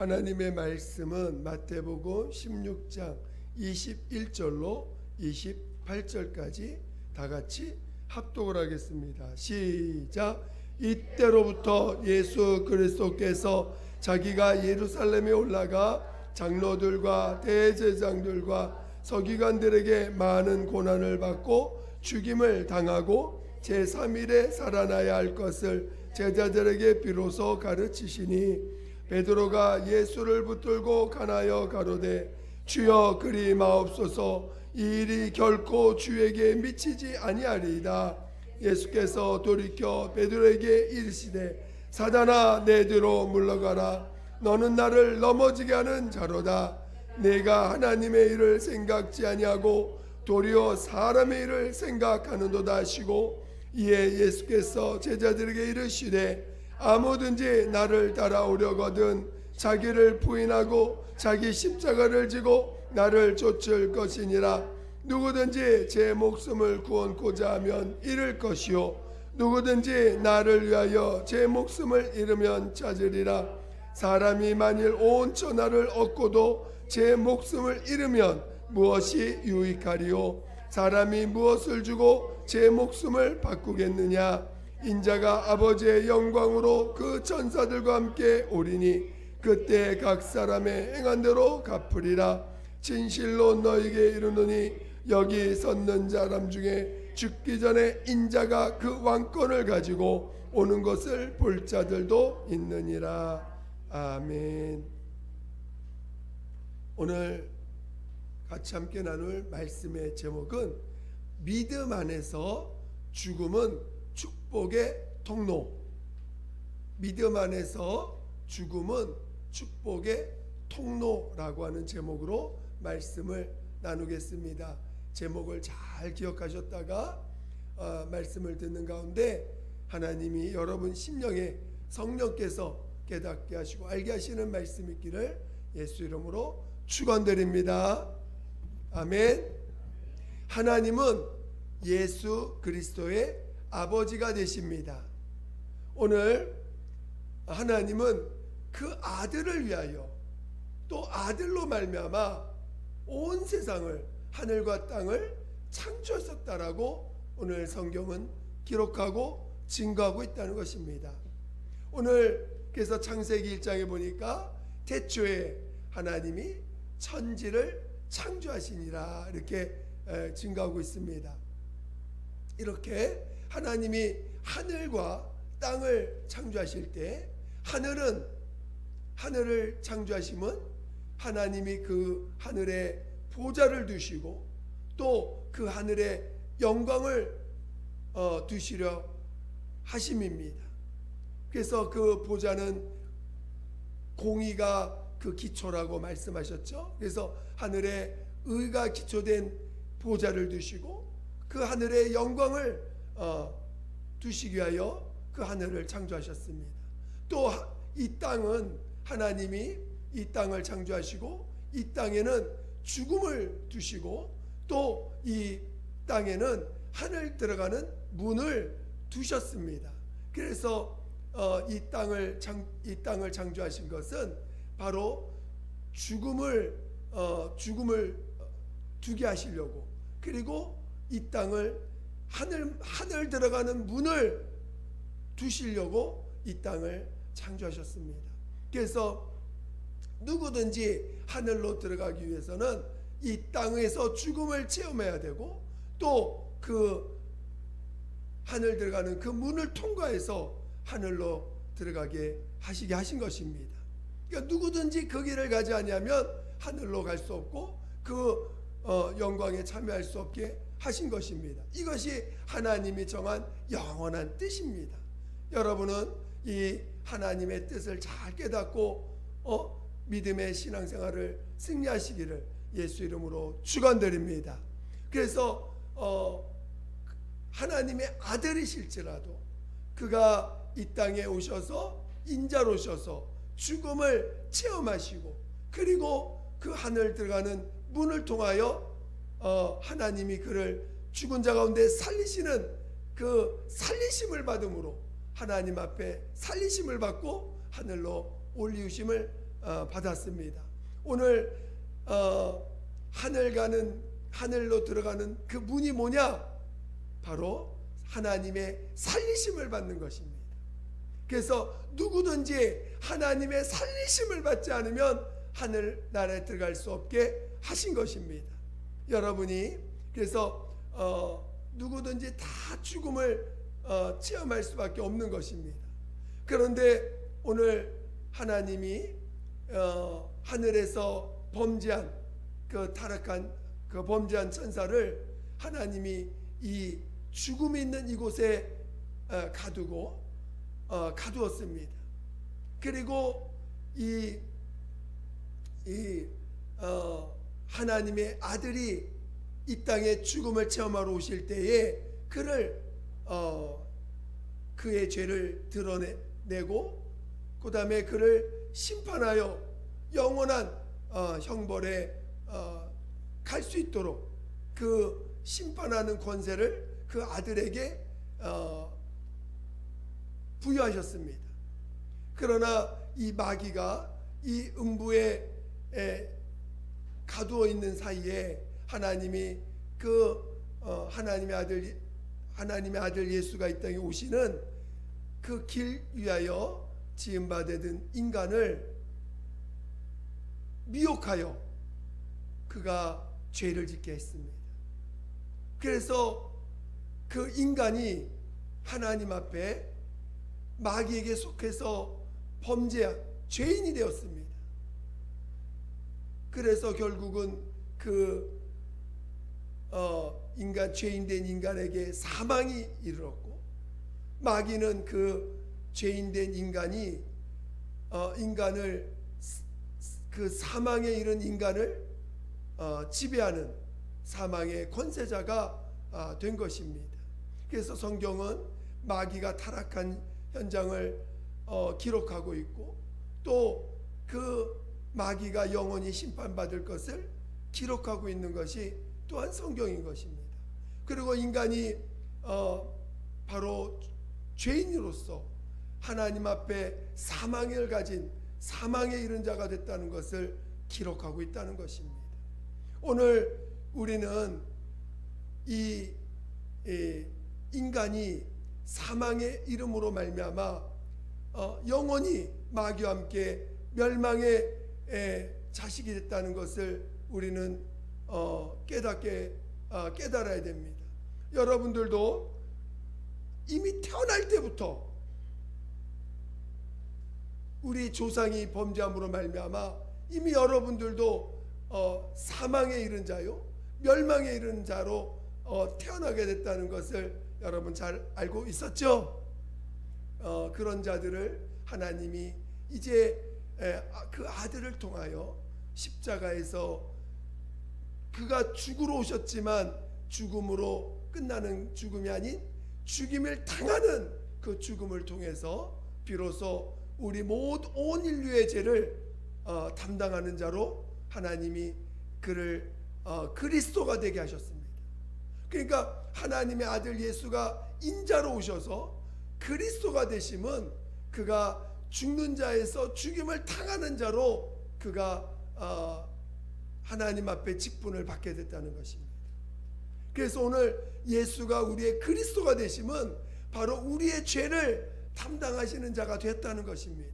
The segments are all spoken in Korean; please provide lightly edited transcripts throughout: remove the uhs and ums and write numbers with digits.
하나님의 말씀은 마태복음 16장 21절로 28절까지 다 같이 합독을 하겠습니다. 시작. 이때로부터 예수 그리스도께서 자기가 예루살렘에 올라가 장로들과 대제사장들과 서기관들에게 많은 고난을 받고 죽임을 당하고 제3일에 살아나야 할 것을 제자들에게 비로소 가르치시니 베드로가 예수를 붙들고 가나여 가로되 주여 그리 마옵소서, 이 일이 결코 주에게 미치지 아니하리이다. 예수께서 돌이켜 베드로에게 이르시되 사단아 내 뒤로 물러가라. 너는 나를 넘어지게 하는 자로다. 내가 하나님의 일을 생각지 아니하고 도리어 사람의 일을 생각하는도다 하시고, 이에 예수께서 제자들에게 이르시되 아무든지 나를 따라오려거든 자기를 부인하고 자기 십자가를 지고 나를 쫓을 것이니라. 누구든지 제 목숨을 구원코자 하면 잃을 것이요 누구든지 나를 위하여 제 목숨을 잃으면 찾으리라. 사람이 만일 온 천하를 얻고도 제 목숨을 잃으면 무엇이 유익하리요? 사람이 무엇을 주고 제 목숨을 바꾸겠느냐? 인자가 아버지의 영광으로 그 천사들과 함께 오리니 그때 각 사람의 행한 대로 갚으리라. 진실로 너에게 이르노니 여기 섰는 사람 중에 죽기 전에 인자가 그 왕권을 가지고 오는 것을 볼 자들도 있느니라. 아멘. 오늘 같이 함께 나눌 말씀의 제목은 믿음 안에서 죽음은 축복의 통로. 믿음 안에서 죽음은 축복의 통로라고 하는 제목으로 말씀을 나누겠습니다. 제목을 잘 기억하셨다가 말씀을 듣는 가운데 하나님이 여러분 심령에 성령께서 깨닫게 하시고 알게 하시는 말씀 있기를 예수 이름으로 축원드립니다. 아멘. 하나님은 예수 그리스도의 아버지가 되십니다. 오늘 하나님은 그 아들을 위하여 또 아들로 말미암아 온 세상을 하늘과 땅을 창조하셨다라고 오늘 성경은 기록하고 증거하고 있다는 것입니다. 오늘 그래서 창세기 1장에 보니까 태초에 하나님이 천지를 창조하시니라 이렇게 증거하고 있습니다. 이렇게 하나님이 하늘과 땅을 창조하실 때 하늘을 창조하시면 하나님이 그 하늘에 보좌를 두시고 또 그 하늘에 영광을 두시려 하심입니다. 그래서 그 보좌는 공의가 그 기초라고 말씀하셨죠. 그래서 하늘에 의가 기초된 보좌를 두시고 그 하늘의 영광을 두시기 위하여 그 하늘을 창조하셨습니다. 또 이 땅은 하나님이 이 땅을 창조하시고 이 땅에는 죽음을 두시고 또 이 땅에는 하늘 들어가는 문을 두셨습니다. 그래서 이 땅을 창조하신 것은 바로 죽음을 두게 하시려고, 그리고 이 땅을 하늘 들어가는 문을 두시려고 이 땅을 창조하셨습니다. 그래서 누구든지 하늘로 들어가기 위해서는 이 땅에서 죽음을 체험해야 되고 또 그 하늘 들어가는 그 문을 통과해서 하늘로 들어가게 하시게 하신 것입니다. 그러니까 누구든지 그 길을 가지 아니하면 하늘로 갈 수 없고 그 영광에 참여할 수 없게 하신 것입니다. 이것이 하나님이 정한 영원한 뜻입니다. 여러분은 이 하나님의 뜻을 잘 깨닫고 믿음의 신앙생활을 승리하시기를 예수 이름으로 축원드립니다. 그래서 하나님의 아들이실지라도 그가 이 땅에 오셔서 인자로 오셔서 죽음을 체험하시고 그리고 그 하늘 들어가는 문을 통하여 하나님이 그를 죽은 자 가운데 살리시는 그 살리심을 받음으로 하나님 앞에 살리심을 받고 하늘로 올리우심을 받았습니다. 오늘 하늘로 들어가는 그 문이 뭐냐? 바로 하나님의 살리심을 받는 것입니다. 그래서 누구든지 하나님의 살리심을 받지 않으면 하늘나라에 들어갈 수 없게 하신 것입니다. 여러분이 그래서 누구든지 다 죽음을 체험할 수밖에 없는 것입니다. 그런데 오늘 하나님이 하늘에서 범죄한 그 타락한 그 범죄한 천사를 하나님이 이 죽음이 있는 이곳에 가두었습니다. 그리고 하나님의 아들이 이 땅에 죽음을 체험하러 오실 때에 그의 죄를 드러내고 그 다음에 그를 심판하여 영원한 형벌에 갈 수 있도록 그 심판하는 권세를 그 아들에게 부여하셨습니다. 그러나 이 마귀가 이 음부에 가두어 있는 사이에 하나님이 하나님의 아들 예수가 이 땅에 오시는 그 길 위하여 지음받은 인간을 미혹하여 그가 죄를 짓게 했습니다. 그래서 그 인간이 하나님 앞에 마귀에게 속해서 범죄한 죄인이 되었습니다. 그래서 결국은 그 죄인된 인간에게 사망이 이르렀고, 마귀는 그 죄인된 인간을 그 사망에 이른 인간을 지배하는 사망의 권세자가 된 것입니다. 그래서 성경은 마귀가 타락한 현장을 기록하고 있고, 또 그 마귀가 영원히 심판받을 것을 기록하고 있는 것이 또한 성경인 것입니다. 그리고 인간이 바로 죄인으로서 하나님 앞에 사망을 가진 사망에 이른 자가 됐다는 것을 기록하고 있다는 것입니다. 오늘 우리는 이 인간이 사망의 이름으로 말미암아 영원히 마귀와 함께 멸망의 자식이 됐다는 것을 우리는 깨달아야 됩니다. 여러분들도 이미 태어날 때부터 우리 조상이 범죄함으로 말미암아 이미 여러분들도 사망에 이른 자요, 멸망에 이른 자로 태어나게 됐다는 것을 여러분 잘 알고 있었죠? 그런 자들을 하나님이 이제 그 아들을 통하여 십자가에서 그가 죽으러 오셨지만 죽음으로 끝나는 죽음이 아닌 죽임을 당하는 그 죽음을 통해서 비로소 우리 모든 온 인류의 죄를 담당하는 자로 하나님이 그를 그리스도가 되게 하셨습니다. 그러니까 하나님의 아들 예수가 인자로 오셔서 그리스도가 되심은 그가 죽는 자에서 죽임을 당하는 자로 그가 하나님 앞에 직분을 받게 됐다는 것입니다. 그래서 오늘 예수가 우리의 그리스도가 되심은 바로 우리의 죄를 담당하시는 자가 됐다는 것입니다.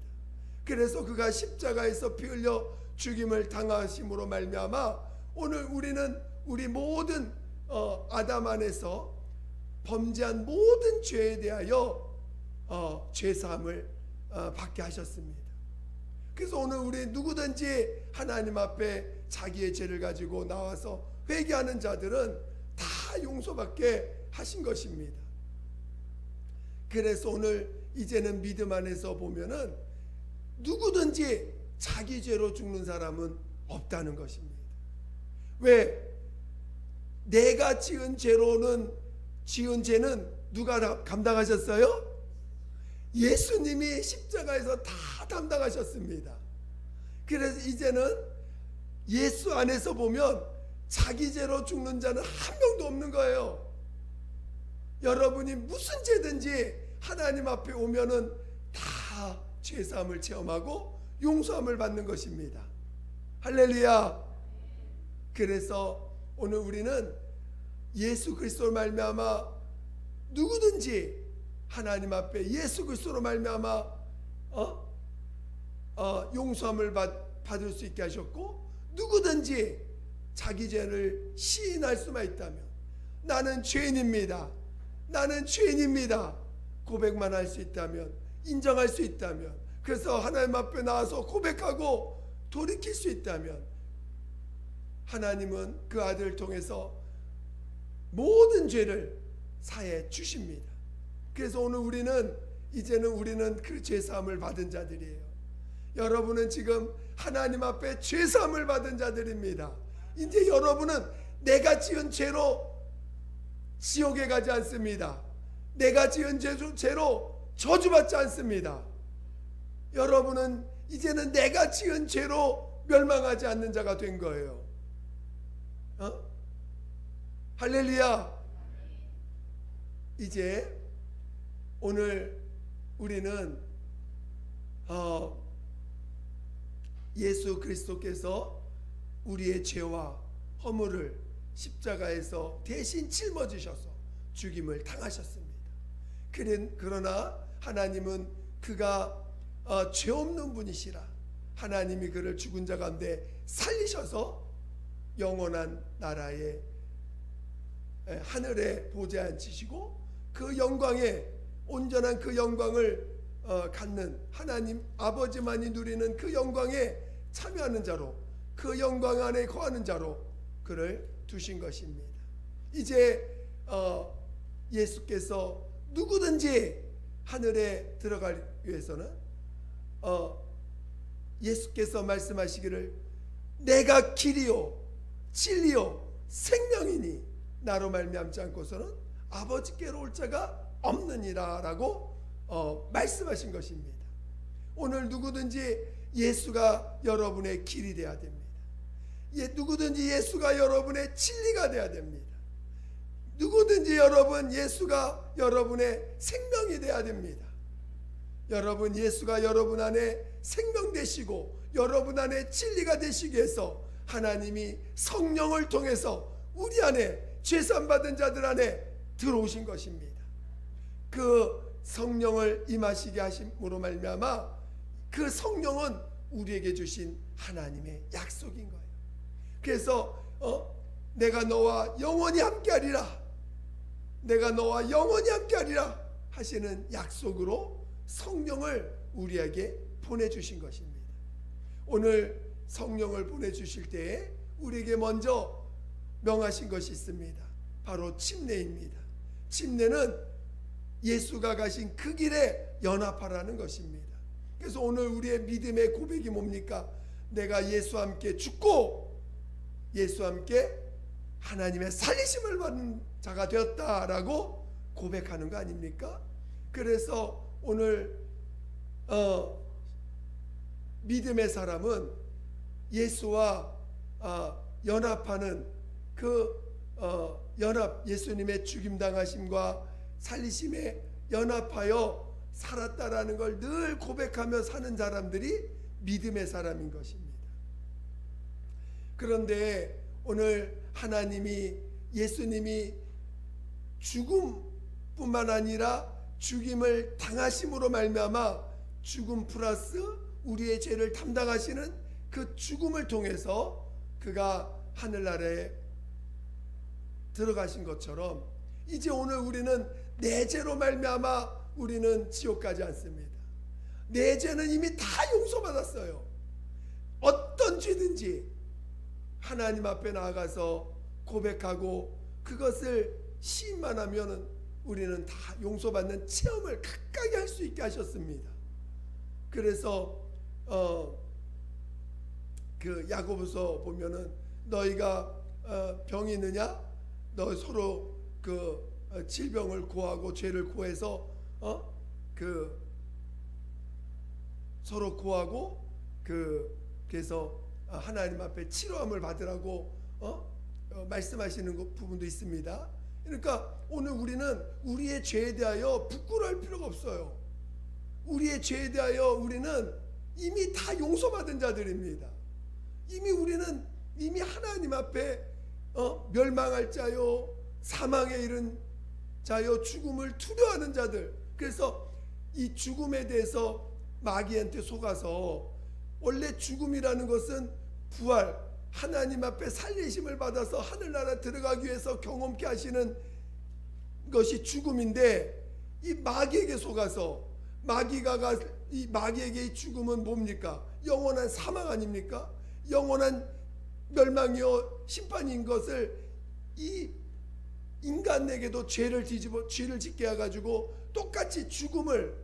그래서 그가 십자가에서 피 흘려 죽임을 당하심으로 말미암아 오늘 우리는 우리 모든 아담 안에서 범죄한 모든 죄에 대하여 죄사함을 받게 하셨습니다. 그래서 오늘 우리 누구든지 하나님 앞에 자기의 죄를 가지고 나와서 회개하는 자들은 다 용서받게 하신 것입니다. 그래서 오늘 이제는 믿음 안에서 보면은 누구든지 자기 죄로 죽는 사람은 없다는 것입니다. 왜? 내가 지은 죄는 누가 감당하셨어요? 예수님이 십자가에서 다 담당하셨습니다. 그래서 이제는 예수 안에서 보면 자기 죄로 죽는 자는 한 명도 없는 거예요. 여러분이 무슨 죄든지 하나님 앞에 오면은 다 죄사함을 체험하고 용서함을 받는 것입니다. 할렐루야. 그래서 오늘 우리는 예수 그리스도로 말미암아 누구든지 하나님 앞에 예수 그리스도로 말미암아 용서함을 받을 수 있게 하셨고, 누구든지 자기 죄를 시인할 수만 있다면, 나는 죄인입니다, 나는 죄인입니다 고백만 할 수 있다면, 인정할 수 있다면, 그래서 하나님 앞에 나와서 고백하고 돌이킬 수 있다면, 하나님은 그 아들을 통해서 모든 죄를 사해 주십니다. 그래서 오늘 이제는 그 죄사함을 받은 자들이에요. 여러분은 지금 하나님 앞에 죄사함을 받은 자들입니다. 이제 여러분은 내가 지은 죄로 지옥에 가지 않습니다. 내가 지은 죄로 저주받지 않습니다. 여러분은 이제는 내가 지은 죄로 멸망하지 않는 자가 된 거예요. 할렐루야. 이제 오늘 우리는 예수 그리스도께서 우리의 죄와 허물을 십자가에서 대신 짊어지셔서 죽임을 당하셨습니다. 그러나 하나님은 그가 죄 없는 분이시라 하나님이 그를 죽은 자 가운데 살리셔서 영원한 나라에 하늘에 보좌에 앉히시고, 그 영광에 온전한 그 영광을 갖는 하나님 아버지만이 누리는 그 영광에 참여하는 자로, 그 영광 안에 거하는 자로 그를 두신 것입니다. 이제 예수께서 누구든지 하늘에 들어가기 위해서는 예수께서 말씀하시기를 내가 길이요 진리요 생명이니 나로 말미암지 않고서는 아버지께로 올 자가 없느니라 라고 말씀하신 것입니다. 오늘 누구든지 예수가 여러분의 길이 되어야 됩니다. 누구든지 예수가 여러분의 진리가 되어야 됩니다. 누구든지 예수가 여러분의 생명이 되어야 됩니다. 여러분, 예수가 여러분 안에 생명 되시고 여러분 안에 진리가 되시기 위해서 하나님이 성령을 통해서 우리 안에 죄산 받은 자들 안에 들어오신 것입니다. 그 성령을 임하시게 하심으로 말미암아 그 성령은 우리에게 주신 하나님의 약속인 거예요. 그래서 내가 너와 영원히 함께하리라, 내가 너와 영원히 함께하리라 하시는 약속으로 성령을 우리에게 보내주신 것입니다. 오늘 성령을 보내주실 때에 우리에게 먼저 명하신 것이 있습니다. 바로 침례입니다. 침례는 예수가 가신 그 길에 연합하라는 것입니다. 그래서 오늘 우리의 믿음의 고백이 뭡니까? 내가 예수와 함께 죽고 예수와 함께 하나님의 살리심을 받는 자가 되었다라고 고백하는 거 아닙니까? 그래서 오늘 믿음의 사람은 예수와 연합하는 그 연합, 예수님의 죽임당하심과 살리심에 연합하여 살았다라는 걸 늘 고백하며 사는 사람들이 믿음의 사람인 것입니다. 그런데 오늘 예수님이 죽음뿐만 아니라 죽임을 당하심으로 말미암아 죽음 플러스 우리의 죄를 담당하시는 그 죽음을 통해서 그가 하늘나라에 들어가신 것처럼 이제 오늘 우리는 내 죄로 말미암아 우리는 지옥 가지 않습니다. 내 죄는 이미 다 용서받았어요. 어떤 죄든지 하나님 앞에 나아가서 고백하고 그것을 시인만 하면 우리는 다 용서받는 체험을 가까이 할 수 있게 하셨습니다. 그래서 그 야고보서 보면은 너희가 병이 있느냐? 너 서로 그 질병을 고하고 죄를 고해서 서로 고하고 그래서 하나님 앞에 치료함을 받으라고 말씀하시는 부분도 있습니다. 그러니까 오늘 우리는 우리의 죄에 대하여 부끄러울 필요가 없어요. 우리의 죄에 대하여 우리는 이미 다 용서받은 자들입니다. 우리는 이미 하나님 앞에 멸망할 자요, 사망에 이른 자요, 죽음을 두려워하는 자들. 그래서 이 죽음에 대해서 마귀한테 속아서, 원래 죽음이라는 것은 부활, 하나님 앞에 살리심을 받아서 하늘나라 들어가기 위해서 경험케 하시는 것이 죽음인데, 이 마귀에게 속아서 이 마귀에게 이 죽음은 뭡니까? 영원한 사망 아닙니까? 영원한 멸망이요 심판인 것을 이 인간에게도 죄를 짓게 해가지고 똑같이 죽음을,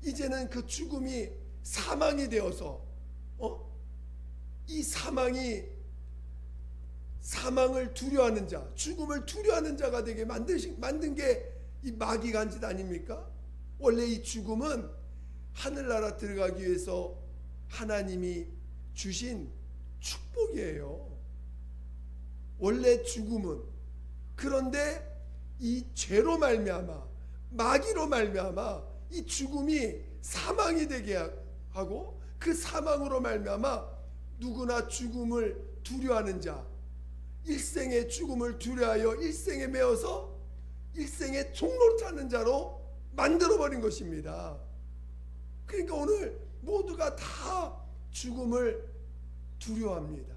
이제는 그 죽음이 사망이 되어서 이 사망을 두려워하는 자, 죽음을 두려워하는 자가 되게 만든 게 이 마귀가 한 짓 아닙니까? 원래 이 죽음은 하늘나라 들어가기 위해서 하나님이 주신 축복이에요. 원래 죽음은. 그런데 이 죄로 말미암아, 마귀로 말미암아 이 죽음이 사망이 되게 하고, 그 사망으로 말미암아 누구나 죽음을 두려워하는 자, 일생의 죽음을 두려워하여 일생에 매어서 일생의 종로를 타는 자로 만들어버린 것입니다. 그러니까 오늘 모두가 다 죽음을 두려워합니다.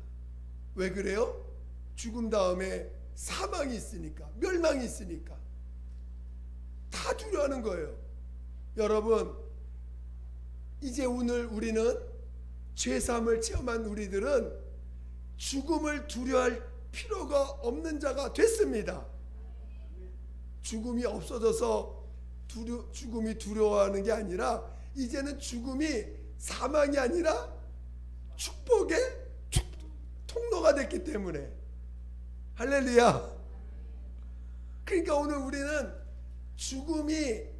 왜 그래요? 죽음 다음에 사망이 있으니까, 멸망이 있으니까 다 두려워하는 거예요. 여러분, 이제 오늘 우리는 죄사함을 체험한 우리들은 죽음을 두려워할 필요가 없는 자가 됐습니다. 죽음이 없어져서 죽음이 두려워하는 게 아니라, 이제는 죽음이 사망이 아니라 축복의 통로가 됐기 때문에. 할렐루야. 그러니까 오늘 우리는 죽음을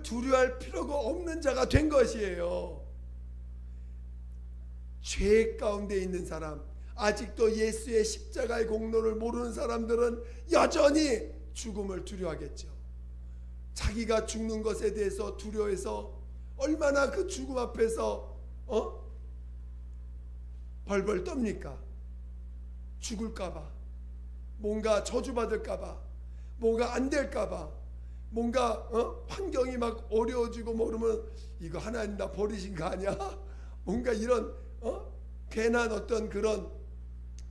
두려워할 필요가 없는 자가 된 것이에요. 죄 가운데 있는 사람, 아직도 예수의 십자가의 공로를 모르는 사람들은 여전히 죽음을 두려워하겠죠. 자기가 죽는 것에 대해서 두려워해서 얼마나 그 죽음 앞에서 벌벌 떱니까? 죽을까봐, 뭔가 저주받을까봐, 뭔가 안 될까봐, 뭔가 환경이 막 어려워지고 모르면 이거 하나님 나 버리신 거 아니야? 뭔가 이런 괜한 어떤 그런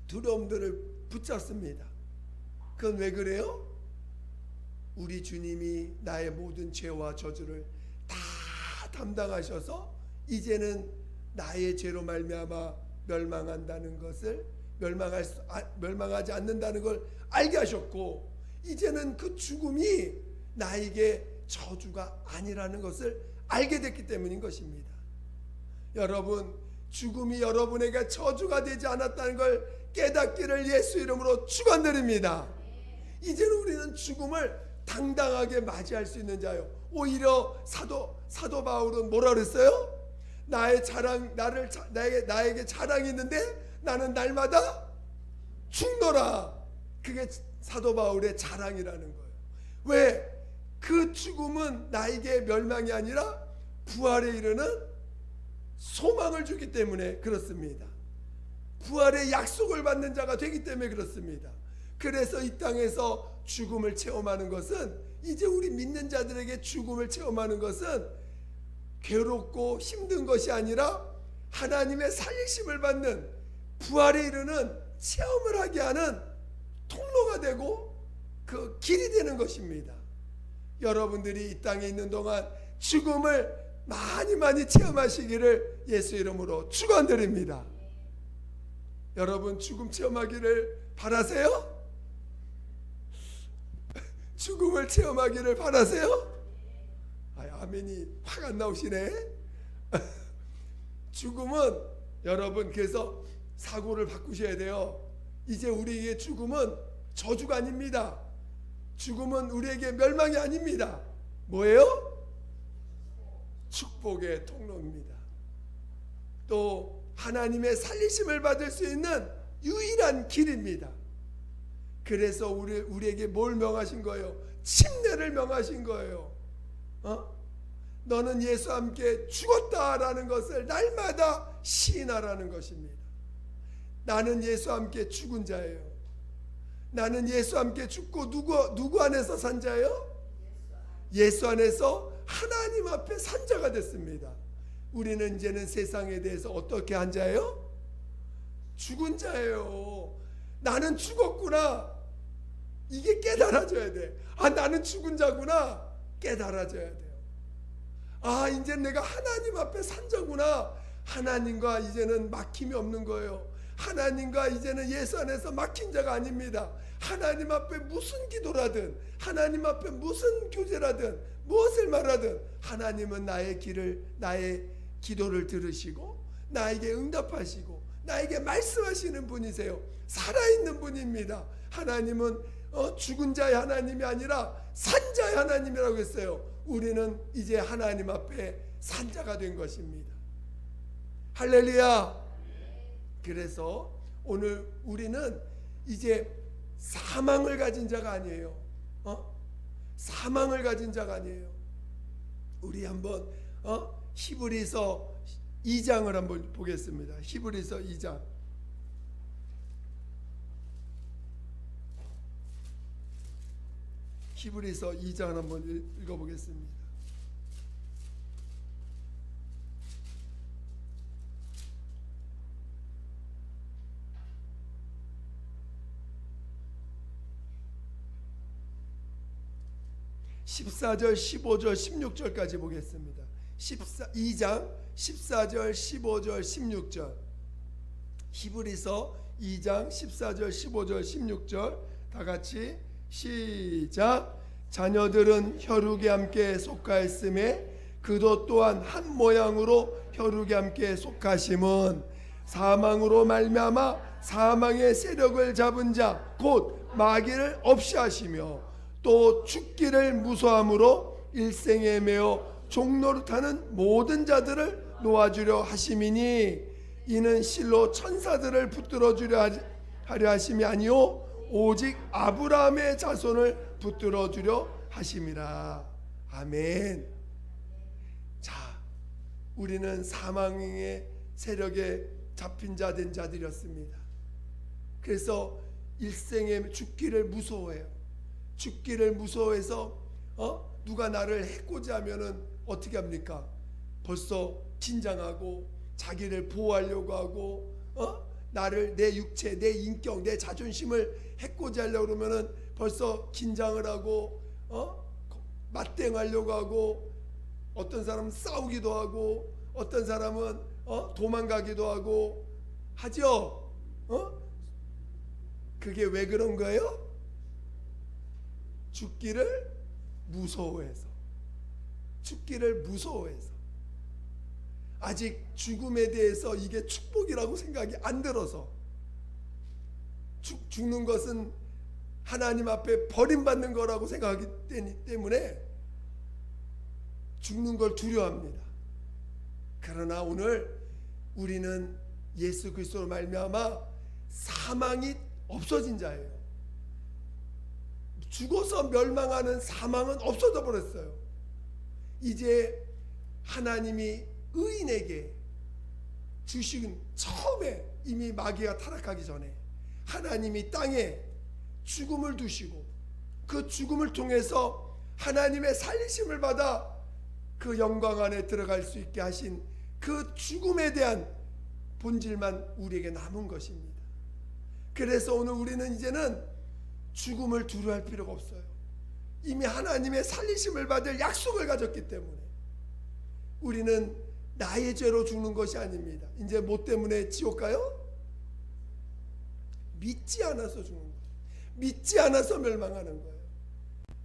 두려움들을 붙잡습니다. 그건 왜 그래요? 우리 주님이 나의 모든 죄와 저주를 다 담당하셔서 이제는 나의 죄로 말미암아 멸망한다는 것을, 멸망하지 않는다는 걸 알게 하셨고, 이제는 그 죽음이 나에게 저주가 아니라는 것을 알게 됐기 때문인 것입니다. 여러분, 죽음이 여러분에게 저주가 되지 않았다는 걸 깨닫기를 예수 이름으로 축원드립니다. 이제는 우리는 죽음을 당당하게 맞이할 수 있는 자요. 오히려 사도 바울은 뭐라 그랬어요? 나의 자랑, 나에게 자랑이 있는데 나는 날마다 죽노라. 그게 사도 바울의 자랑이라는 거예요. 왜? 그 죽음은 나에게 멸망이 아니라 부활에 이르는 소망을 주기 때문에 그렇습니다. 부활의 약속을 받는 자가 되기 때문에 그렇습니다. 그래서 이 땅에서 죽음을 체험하는 것은, 이제 우리 믿는 자들에게 죽음을 체험하는 것은 괴롭고 힘든 것이 아니라 하나님의 살리심을 받는, 부활에 이르는 체험을 하게 하는 통로가 되고 그 길이 되는 것입니다. 여러분들이 이 땅에 있는 동안 죽음을 많이 체험하시기를 예수 이름으로 축원드립니다. 여러분, 죽음 체험하기를 바라세요? 죽음을 체험하기를 바라세요? 아멘이 확 안 나오시네. 죽음은, 여러분, 그래서 사고를 바꾸셔야 돼요. 이제 우리에게 죽음은 저주가 아닙니다. 죽음은 우리에게 멸망이 아닙니다. 뭐예요? 축복의 통로입니다. 또 하나님의 살리심을 받을 수 있는 유일한 길입니다. 그래서 우리에게 뭘 명하신 거예요? 침례를 명하신 거예요. 너는 예수와 함께 죽었다라는 것을 날마다 시인하라는 것입니다. 나는 예수와 함께 죽은 자예요. 나는 예수와 함께 죽고 누구 안에서 산 자예요? 예수 안에서 하나님 앞에 산 자가 됐습니다. 우리는 이제는 세상에 대해서 어떻게 한 자예요? 죽은 자예요. 나는 죽었구나. 이게 깨달아져야 돼. 아, 나는 죽은 자구나. 깨달아져야 돼요. 아, 이제 내가 하나님 앞에 산 자구나. 하나님과 이제는 막힘이 없는 거예요. 하나님과 이제는 예수 안에서 막힌 자가 아닙니다. 하나님 앞에 무슨 기도라든, 하나님 앞에 무슨 교제라든, 무엇을 말하든 하나님은 나의 기도를 들으시고 나에게 응답하시고 나에게 말씀하시는 분이세요. 살아있는 분입니다. 하나님은 죽은 자의 하나님이 아니라 산 자의 하나님이라고 했어요. 우리는 이제 하나님 앞에 산 자가 된 것입니다. 할렐루야. 그래서 오늘 우리는 이제 사망을 가진 자가 아니에요. 사망을 가진 자가 아니에요. 우리 한번 히브리서 2장을 한번 보겠습니다. 히브리서 2장. 히브리서 2장 한번 읽어보겠습니다. (14절) (15절) (16절까지) 보겠습니다. 2장 14절 15절 16절 히브리서 2장 14절 15절 16절 다 같이 시작. 자녀들은 혈육에 함께 속하였음에 그도 또한 한 모양으로 혈육에 함께 속하심은 사망으로 말미암아 사망의 세력을 잡은 자 곧 마귀를 없이 하시며 또 죽기를 무서함으로 일생에 매어 종노릇하는 모든 자들을 놓아주려 하심이니 이는 실로 천사들을 붙들어 주려 하려 하심이 아니요 오직 아브라함의 자손을 붙들어 주려 하심이라. 아멘. 자, 우리는 사망의 세력에 잡힌 자 된 자들이었습니다. 그래서 일생에 죽기를 무서워해요. 죽기를 무서워해서 누가 나를 해코지 하면은 어떻게 합니까? 벌써 긴장하고 자기를 보호하려고 하고 나를 내 육체, 내 인격, 내 자존심을 해코지 하려고 그러면은 벌써 긴장을 하고 맞대응하려고 하고 어떤 사람은 싸우기도 하고 어떤 사람은 도망가기도 하고 하죠. 그게 왜 그런 거예요? 죽기를 무서워해서. 죽기를 무서워해서. 아직 죽음에 대해서 이게 축복이라고 생각이 안 들어서. 죽는 것은 하나님 앞에 버림받는 거라고 생각하기 때문에 죽는 걸 두려워합니다. 그러나 오늘 우리는 예수 그리스도로 말미암아 사망이 없어진 자예요. 죽어서 멸망하는 사망은 없어져 버렸어요. 이제 하나님이 의인에게 주신 처음에 이미 마귀가 타락하기 전에 하나님이 땅에 죽음을 두시고 그 죽음을 통해서 하나님의 살리심을 받아 그 영광 안에 들어갈 수 있게 하신 그 죽음에 대한 본질만 우리에게 남은 것입니다. 그래서 오늘 우리는 이제는 죽음을 두려워할 필요가 없어요. 이미 하나님의 살리심을 받을 약속을 가졌기 때문에 우리는 나의 죄로 죽는 것이 아닙니다. 이제 뭐 때문에 지옥 가요? 믿지 않아서 죽는 거예요. 믿지 않아서 멸망하는 거예요.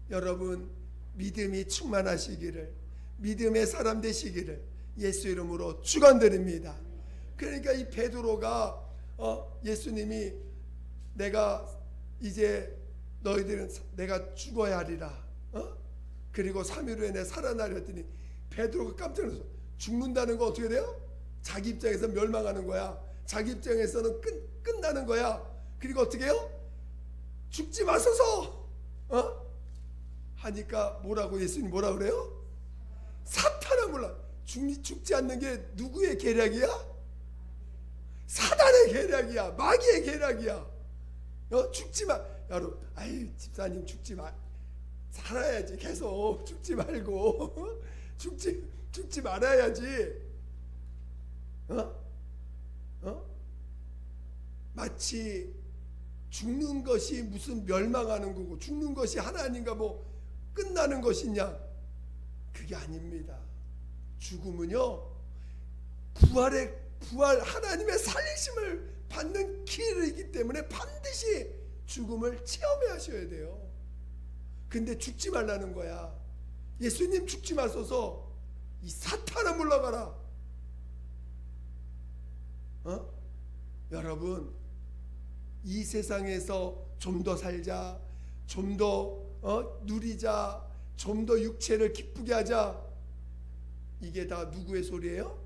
여러분 믿음이 충만하시기를, 믿음의 사람 되시기를 예수 이름으로 축원드립니다. 그러니까 이 베드로가 예수님이 내가 이제 너희들은 내가 죽어야 하리라 그리고 3일 후에 내가 살아나려 했더니 베드로가 깜짝 놀랐어. 죽는다는 거 어떻게 돼요? 자기 입장에서 멸망하는 거야. 자기 입장에서는 끝나는 거야. 그리고 어떻게 해요? 죽지 마소서 하니까 뭐라고 예수님 뭐라 그래요? 사탄아 몰라. 죽지 않는 게 누구의 계략이야? 사단의 계략이야. 마귀의 계략이야. 죽지 마. 여러분, 아유 집사님 죽지 마. 살아야지. 계속 죽지 말고 죽지 말아야지. 마치 죽는 것이 무슨 멸망하는 거고 죽는 것이 하나님과 뭐 끝나는 것이냐? 그게 아닙니다. 죽음은요 부활 하나님의 살리심을 받는 길이기 때문에 반드시 죽음을 체험해 하셔야 돼요. 근데 죽지 말라는 거야. 예수님 죽지 마소서 이 사탄아 물러가라. 여러분, 이 세상에서 좀 더 살자, 좀 더 누리자, 좀 더 육체를 기쁘게 하자. 이게 다 누구의 소리예요?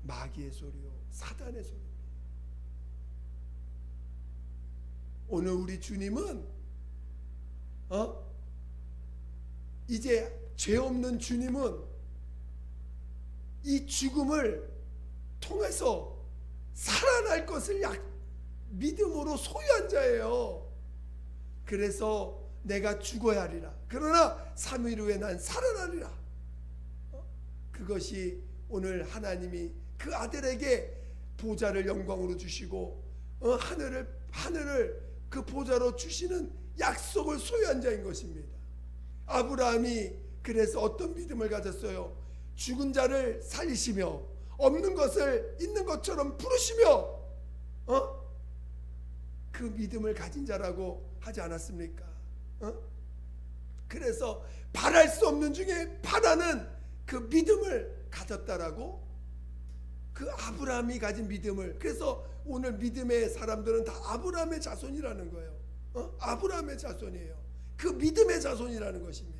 마귀의 소리요, 사단의 소리입니다. 오늘 우리 주님은 이제 죄 없는 주님은 이 죽음을 통해서 살아날 것을 믿음으로 소유한 자예요. 그래서 내가 죽어야 하리라. 그러나 3일 후에 난 살아나리라. 그것이 오늘 하나님이 그 아들에게 보좌를 영광으로 주시고 하늘을 그 보좌로 주시는 약속을 소유한 자인 것입니다. 아브라함이 그래서 어떤 믿음을 가졌어요? 죽은 자를 살리시며 없는 것을 있는 것처럼 부르시며 그 믿음을 가진 자라고 하지 않았습니까? 그래서 바랄 수 없는 중에 바라는 그 믿음을 가졌다라고, 그 아브라함이 가진 믿음을. 그래서 오늘 믿음의 사람들은 다 아브라함의 자손이라는 거예요. 아브라함의 자손이에요. 그 믿음의 자손이라는 것입니다.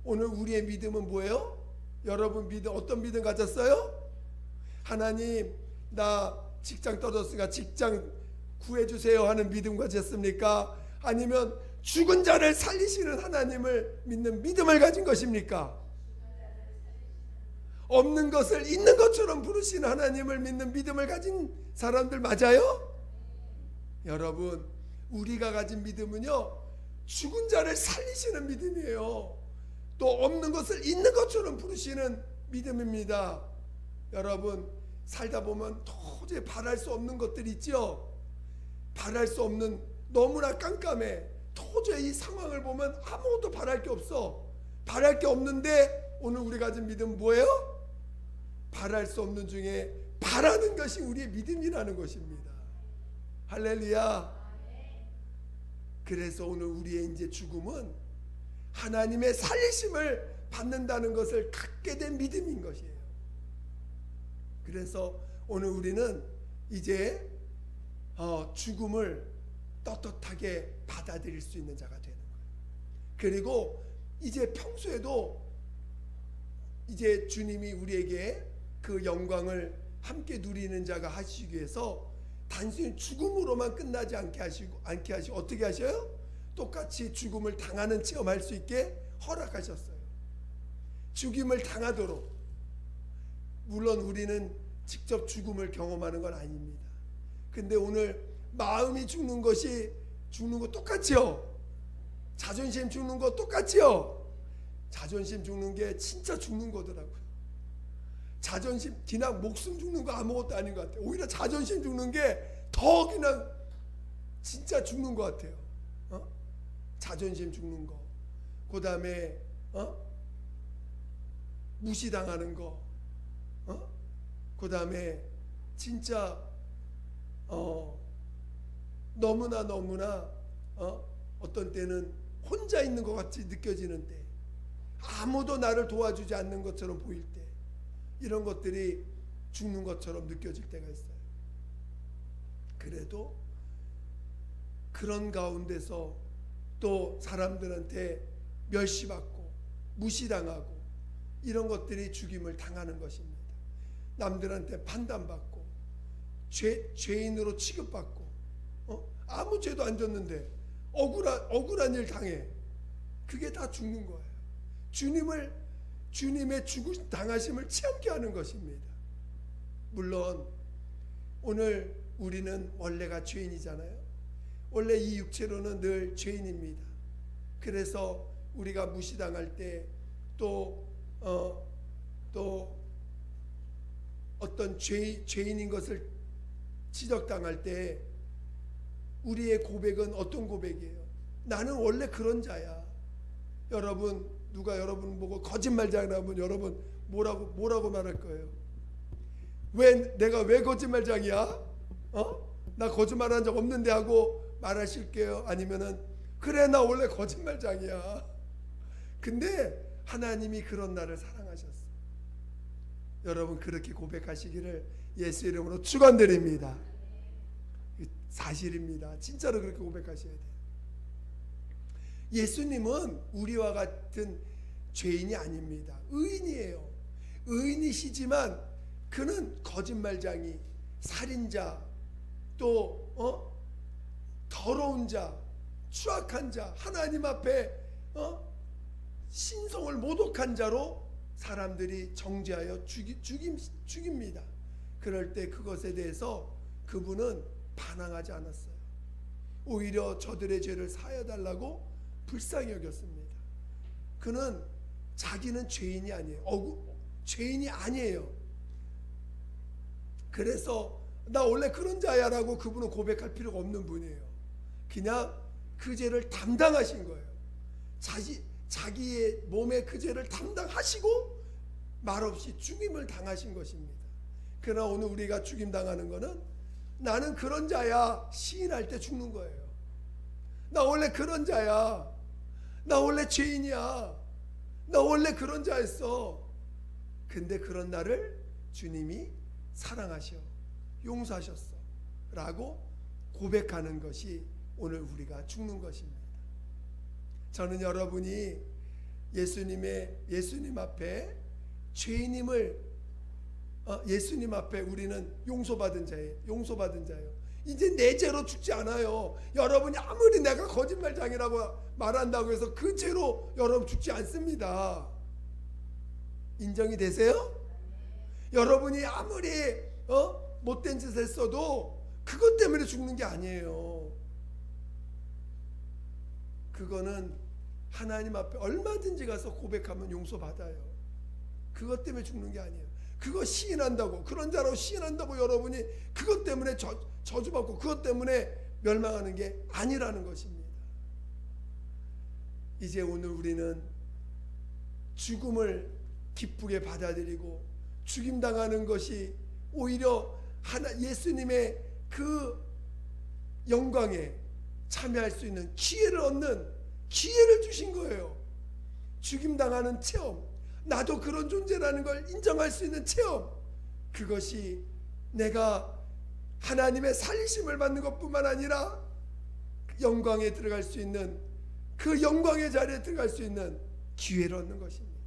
오늘 우리의 믿음은 뭐예요? 여러분 믿음 어떤 믿음 가졌어요? 하나님 나 직장 떨어졌으니까 직장 구해주세요 하는 믿음 가졌습니까? 아니면 죽은 자를 살리시는 하나님을 믿는 믿음을 가진 것입니까? 없는 것을 있는 것처럼 부르시는 하나님을 믿는 믿음을 가진 사람들 맞아요? 여러분, 우리가 가진 믿음은요 죽은 자를 살리시는 믿음이에요. 또 없는 것을 있는 것처럼 부르시는 믿음입니다. 여러분, 살다 보면 도저히 바랄 수 없는 것들이 있죠. 바랄 수 없는, 너무나 깜깜해. 도저히 이 상황을 보면 아무것도 바랄 게 없어. 바랄 게 없는데 오늘 우리가 가진 믿음은 뭐예요? 바랄 수 없는 중에 바라는 것이 우리의 믿음이라는 것입니다. 할렐루야. 그래서 오늘 우리의 이제 죽음은 하나님의 살리심을 받는다는 것을 갖게 된 믿음인 것이에요. 그래서 오늘 우리는 이제 죽음을 떳떳하게 받아들일 수 있는 자가 되는 거예요. 그리고 이제 평소에도 이제 주님이 우리에게 그 영광을 함께 누리는 자가 하시기 위해서 단순히 죽음으로만 끝나지 않게 하시고 어떻게 하셔요? 똑같이 죽음을 당하는 체험할 수 있게 허락하셨어요. 죽임을 당하도록. 물론 우리는 직접 죽음을 경험하는 건 아닙니다. 근데 오늘 마음이 죽는 거 똑같지요? 자존심 죽는 거 똑같지요? 자존심 죽는 게 진짜 죽는 거더라고요. 자존심, 그냥 목숨 죽는 거 아무것도 아닌 것 같아요. 오히려 자존심 죽는 게 더 그냥 진짜 죽는 것 같아요. 자존심 죽는 거, 그 다음에 무시당하는 거, 그 다음에 진짜 너무나 어떤 때는 혼자 있는 것 같이 느껴지는데, 아무도 나를 도와주지 않는 것처럼 보일 때, 이런 것들이 죽는 것처럼 느껴질 때가 있어요. 그래도 그런 가운데서 또 사람들한테 멸시받고 무시당하고 이런 것들이 죽임을 당하는 것입니다. 남들한테 판단받고 죄인으로 취급받고 아무 죄도 안 졌는데 억울한 일 당해. 그게 다 죽는 거예요. 주님의 당하심을 체험케 하는 것입니다. 물론 오늘 우리는 원래가 죄인이잖아요. 원래 이 육체로는 늘 죄인입니다. 그래서 우리가 무시당할 때 또 어떤 죄인인 것을 지적당할 때 우리의 고백은 어떤 고백이에요? 나는 원래 그런 자야. 여러분, 누가 여러분 보고 거짓말장이라면 여러분 뭐라고 말할 거예요? 내가 왜 거짓말장이야? 나 거짓말한 적 없는데 하고 말하실게요? 아니면은 그래, 나 원래 거짓말장이야. 근데 하나님이 그런 나를 사랑하셨어. 여러분, 그렇게 고백하시기를 예수 이름으로 축원드립니다. 사실입니다. 진짜로 그렇게 고백하셔야 돼요. 예수님은 우리와 같은 죄인이 아닙니다. 의인이에요. 의인이시지만 그는 거짓말장이, 살인자, 또 더러운 자, 추악한 자, 하나님 앞에 신성을 모독한 자로 사람들이 정죄하여 죽입니다. 그럴 때 그것에 대해서 그분은 반항하지 않았어요. 오히려 저들의 죄를 사여달라고 불쌍히 여겼습니다. 그는 자기는 죄인이 아니에요. 죄인이 아니에요. 그래서 나 원래 그런 자야 라고 그분은 고백할 필요가 없는 분이에요. 그냥 그 죄를 담당하신 거예요. 자기의 몸에 그 죄를 담당하시고 말없이 죽임을 당하신 것입니다. 그러나 오늘 우리가 죽임당하는 것은 나는 그런 자야 시인할 때 죽는 거예요. 나 원래 그런 자야. 나 원래 죄인이야. 나 원래 그런 자였어. 근데 그런 나를 주님이 사랑하셔, 용서하셨어 라고 고백하는 것이 오늘 우리가 죽는 것입니다. 저는 여러분이 예수님 앞에 죄인임을 예수님 앞에 우리는 용서받은 자예요. 이제 내 죄로 죽지 않아요. 여러분이 아무리 내가 거짓말장이라고 말한다고 해서 그 죄로 여러분 죽지 않습니다. 인정이 되세요? 여러분이 아무리 못된 짓을 했어도 그것 때문에 죽는 게 아니에요. 그거는 하나님 앞에 얼마든지 가서 고백하면 용서받아요. 그것 때문에 죽는 게 아니에요. 그거 시인한다고, 그런 자라고 시인한다고 여러분이 그것 때문에 저주받고 그것 때문에 멸망하는 게 아니라는 것입니다. 이제 오늘 우리는 죽음을 기쁘게 받아들이고 죽임당하는 것이 오히려 예수님의 그 영광에 참여할 수 있는 기회를 주신 거예요. 죽임당하는 체험, 나도 그런 존재라는 걸 인정할 수 있는 체험, 그것이 내가 하나님의 살리심을 받는 것뿐만 아니라 영광에 들어갈 수 있는, 그 영광의 자리에 들어갈 수 있는 기회를 얻는 것입니다.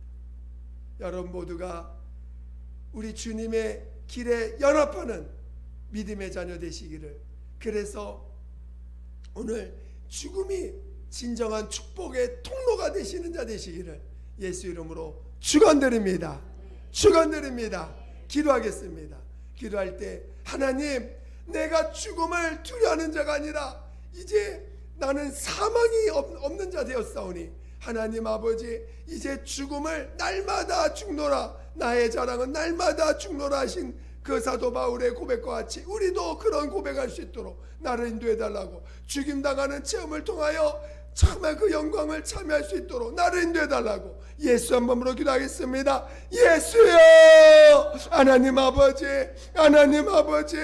여러분 모두가 우리 주님의 길에 연합하는 믿음의 자녀 되시기를, 그래서 오늘 죽음이 진정한 축복의 통로가 되시는 자 되시기를 예수 이름으로 축원드립니다. 축원드립니다. 기도하겠습니다. 기도할 때 하나님, 내가 죽음을 두려워하는 자가 아니라 이제 나는 사망이 없는 자 되었사오니 하나님 아버지, 이제 죽음을 날마다 죽노라, 나의 자랑은 날마다 죽노라 하신 그 사도 바울의 고백과 같이 우리도 그런 고백할 수 있도록 나를 인도해달라고, 죽임당하는 체험을 통하여 정말 그 영광을 참여할 수 있도록 나를 인도해달라고 예수 한 번으로 기도하겠습니다. 예수여, 하나님 아버지, 하나님 아버지,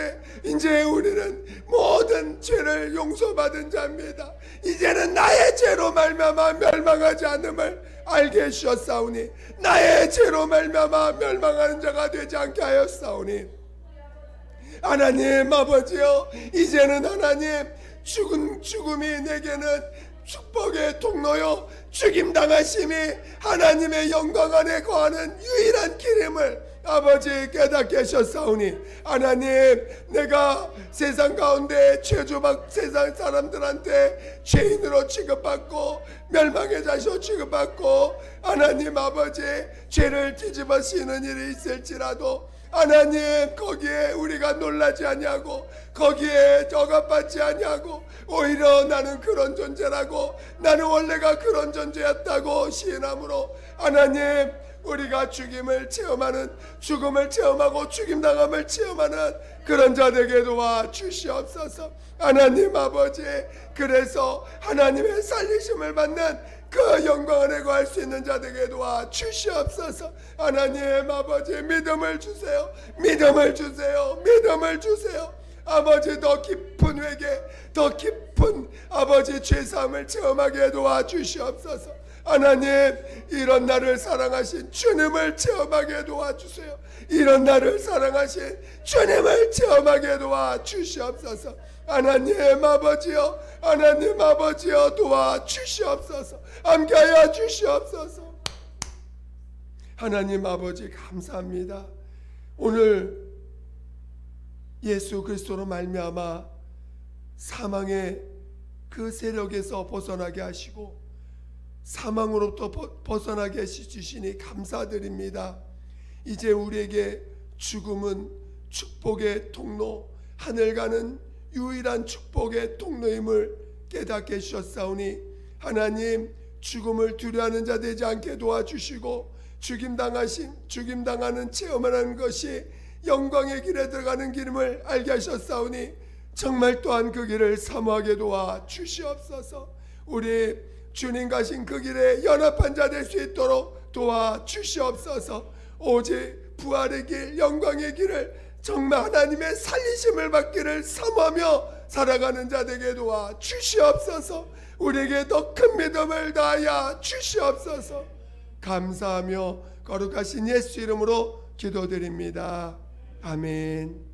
이제 우리는 모든 죄를 용서받은 자입니다. 이제는 나의 죄로 말미암아 멸망하지 않음을 알게 해주셨사오니 나의 죄로 말미암아 멸망하는 자가 되지 않게 하였사오니 하나님 아버지여, 이제는 하나님 죽음이 내게는 축복의 통로요, 죽임당하심이 하나님의 영광 안에 거하는 유일한 길임을 아버지 깨닫게 하셨사오니 하나님, 내가 세상 가운데 세상 사람들한테 죄인으로 취급받고 멸망의 자식으로 취급받고 하나님 아버지 죄를 뒤집어 씌우는 일이 있을지라도 하나님 거기에 우리가 놀라지 아니하고 거기에 억압받지 아니하고 오히려 나는 그런 존재라고, 나는 원래가 그런 존재였다고 시인함으로 하나님, 우리가 죽음을 체험하고 죽임당함을 체험하는 그런 자 되게 도와 주시옵소서. 하나님 아버지, 그래서 하나님의 살리심을 받는 그 영광 안에 거할 수 있는 자 되게 도와 주시옵소서. 하나님 아버지, 믿음을 주세요. 믿음을 주세요. 믿음을 주세요. 아버지, 더 깊은 회개, 더 깊은 아버지 죄사함을 체험하게 도와 주시옵소서. 하나님, 이런 나를 사랑하신 주님을 체험하게 도와주세요. 이런 나를 사랑하신 주님을 체험하게 도와주시옵소서. 하나님 아버지여, 하나님 아버지여 도와주시옵소서. 함께하여 주시옵소서. 하나님 아버지 감사합니다. 오늘 예수 그리스도로 말미암아 사망의 그 세력에서 벗어나게 하시고 사망으로부터 벗어나게 해주시니 감사드립니다. 이제 우리에게 죽음은 축복의 통로, 하늘 가는 유일한 축복의 통로임을 깨닫게 해주셨사오니 하나님, 죽음을 두려워하는 자 되지 않게 도와주시고 죽임당하는 체험을 하는 것이 영광의 길에 들어가는 길임을 알게 하셨사오니 정말 또한 그 길을 사모하게 도와주시옵소서. 우리 주님 가신 그 길에 연합한 자 될 수 있도록 도와주시옵소서. 오직 부활의 길, 영광의 길을 정말 하나님의 살리심을 받기를 사모하며 살아가는 자 되게 도와주시옵소서. 우리에게 더 큰 믿음을 다하여 주시옵소서. 감사하며 거룩하신 예수 이름으로 기도드립니다. 아멘.